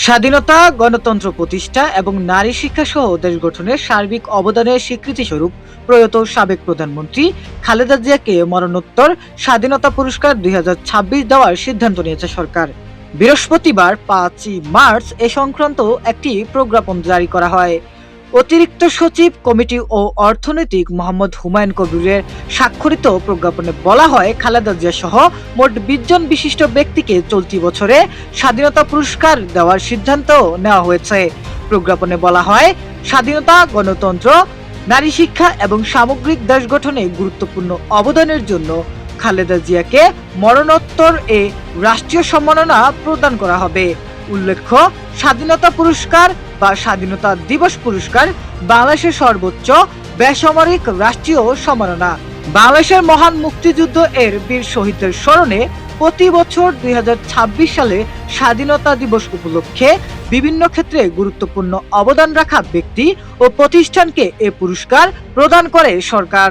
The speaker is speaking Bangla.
স্বাধীনতা, গণতন্ত্র প্রতিষ্ঠা এবং নারী শিক্ষা সহ দেশ গঠনের সার্বিক অবদানের স্বীকৃতিস্বরূপ প্রয়াত সাবেক প্রধানমন্ত্রী খালেদা জিয়াকে মরণোত্তর স্বাধীনতা পুরস্কার 2026 দেওয়ার সিদ্ধান্ত নিয়েছে সরকার। বৃহস্পতিবার 5ই মার্চ এ সংক্রান্ত একটি প্রজ্ঞাপন জারি করা হয়। অতিরিক্ত সচিব কমিটি ও অর্থনৈতিক মোহাম্মদ হুমায়ুন কবিরের স্বাক্ষরিত প্রজ্ঞাপনে বলা হয়, খালেদা জিয়া সহ মোট 20 জন বিশিষ্ট ব্যক্তিকে চলতি বছরে স্বাধীনতা পুরস্কার দেওয়ার সিদ্ধান্ত নেওয়া হয়েছে। প্রজ্ঞাপনে বলা হয়, স্বাধীনতা, গণতন্ত্র, নারী শিক্ষা এবং সামগ্রিক দেশ গঠনে গুরুত্বপূর্ণ অবদানের জন্য খালেদা জিয়াকে মরণোত্তর এ রাষ্ট্রীয় সম্মাননা প্রদান করা হবে। উল্লেখ্য, স্বাধীনতা পুরস্কার বা স্বাধীনতা দিবস পুরস্কার বাংলাদেশের সর্বোচ্চ বেসামরিক রাষ্ট্রীয় সম্মাননা। বাংলাদেশের মহান মুক্তিযুদ্ধ এর বীর শহীদদের স্মরণে প্রতি বছর 2026 সালে স্বাধীনতা দিবস উপলক্ষে বিভিন্ন ক্ষেত্রে গুরুত্বপূর্ণ অবদান রাখা ব্যক্তি ও প্রতিষ্ঠানকে এ পুরস্কার প্রদান করে সরকার।